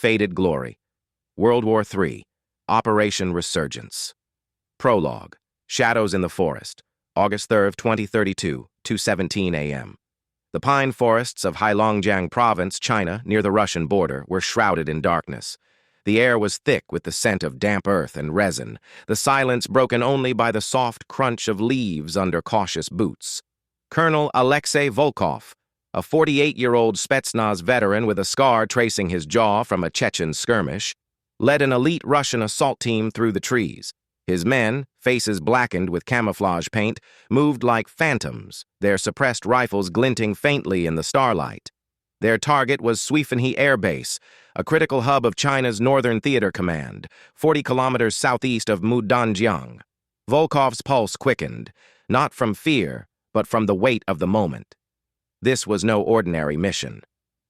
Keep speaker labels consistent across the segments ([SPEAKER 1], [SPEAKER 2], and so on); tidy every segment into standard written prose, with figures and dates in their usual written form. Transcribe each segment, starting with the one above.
[SPEAKER 1] Faded Glory. World War III. Operation Resurgence. Prologue. Shadows in the Forest. August 3, 2032, 2:17 a.m. The pine forests of Heilongjiang Province, China, near the Russian border, were shrouded in darkness. The air was thick with the scent of damp earth and resin, the silence broken only by the soft crunch of leaves under cautious boots. Colonel Alexei Volkov, a 48-year-old Spetsnaz veteran with a scar tracing his jaw from a Chechen skirmish, led an elite Russian assault team through the trees. His men, faces blackened with camouflage paint, moved like phantoms, their suppressed rifles glinting faintly in the starlight. Their target was Suifenhe Air Base, a critical hub of China's Northern Theater Command, 40 kilometers southeast of Mudanjiang. Volkov's pulse quickened, not from fear, but from the weight of the moment. This was no ordinary mission.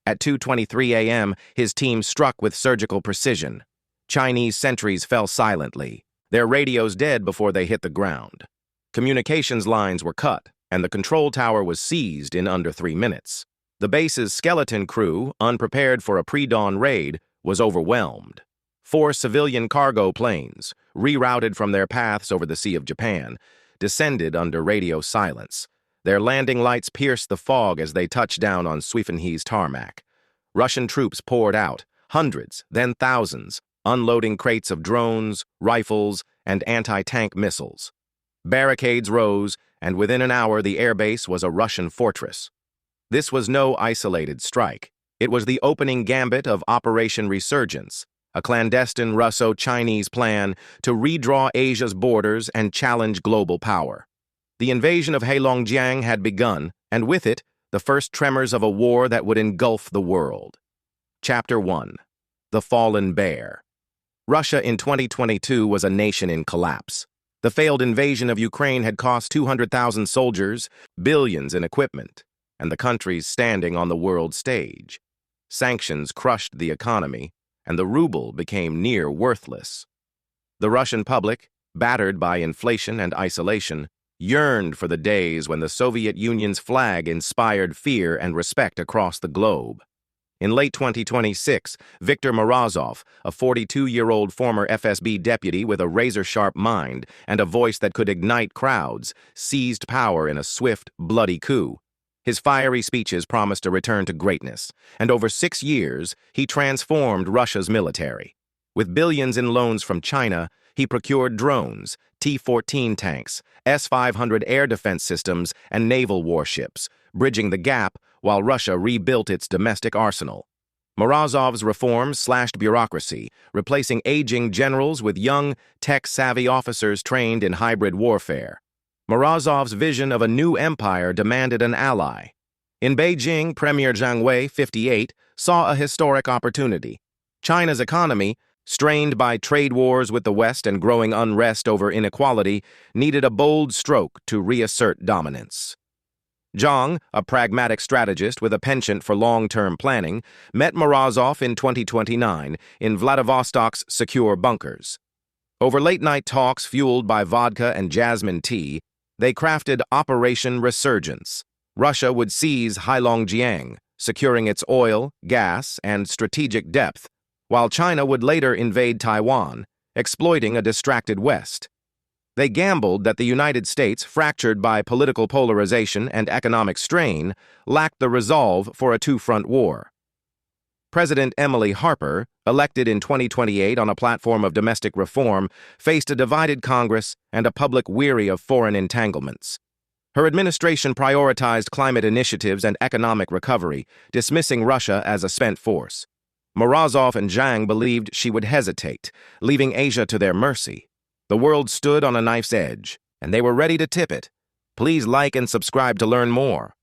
[SPEAKER 1] At 2:23 a.m., his team struck with surgical precision. Chinese sentries fell silently, their radios dead before they hit the ground. Communications lines were cut, and the control tower was seized in under 3 minutes. The base's skeleton crew, unprepared for a pre-dawn raid, was overwhelmed. 4 civilian cargo planes, rerouted from their paths over the Sea of Japan, descended under radio silence. Their landing lights pierced the fog as they touched down on Suifenhe's tarmac. Russian troops poured out, hundreds, then thousands, unloading crates of drones, rifles, and anti-tank missiles. Barricades rose, and within an hour the airbase was a Russian fortress. This was no isolated strike. It was the opening gambit of Operation Resurgence, a clandestine Russo-Chinese plan to redraw Asia's borders and challenge global power. The invasion of Heilongjiang had begun, and with it, the first tremors of a war that would engulf the world. Chapter 1. The Fallen Bear. Russia in 2022 was a nation in collapse. The failed invasion of Ukraine had cost 200,000 soldiers, billions in equipment, and the country's standing on the world stage. Sanctions crushed the economy, and the ruble became near worthless. The Russian public, battered by inflation and isolation, yearned for the days when the Soviet Union's flag inspired fear and respect across the globe. In late 2026, Viktor Morozov, a 42-year-old former FSB deputy with a razor-sharp mind and a voice that could ignite crowds, seized power in a swift, bloody coup. His fiery speeches promised a return to greatness, and over 6 years, he transformed Russia's military. With billions in loans from China, he procured drones, T-14 tanks, S-500 air defense systems, and naval warships, bridging the gap while Russia rebuilt its domestic arsenal. Morozov's reforms slashed bureaucracy, replacing aging generals with young, tech-savvy officers trained in hybrid warfare. Morozov's vision of a new empire demanded an ally. In Beijing, Premier Jiang Wei, 58, saw a historic opportunity. China's economy, strained by trade wars with the West and growing unrest over inequality, needed a bold stroke to reassert dominance. Jiang, a pragmatic strategist with a penchant for long-term planning, met Morozov in 2029 in Vladivostok's secure bunkers. Over late-night talks fueled by vodka and jasmine tea, they crafted Operation Resurgence. Russia would seize Heilongjiang, securing its oil, gas, and strategic depth, while China would later invade Taiwan, exploiting a distracted West. They gambled that the United States, fractured by political polarization and economic strain, lacked the resolve for a two-front war. President Emily Harper, elected in 2028 on a platform of domestic reform, faced a divided Congress and a public weary of foreign entanglements. Her administration prioritized climate initiatives and economic recovery, dismissing Russia as a spent force. Morozov and Jiang believed she would hesitate, leaving Asia to their mercy. The world stood on a knife's edge, and they were ready to tip it. Please like and subscribe to learn more.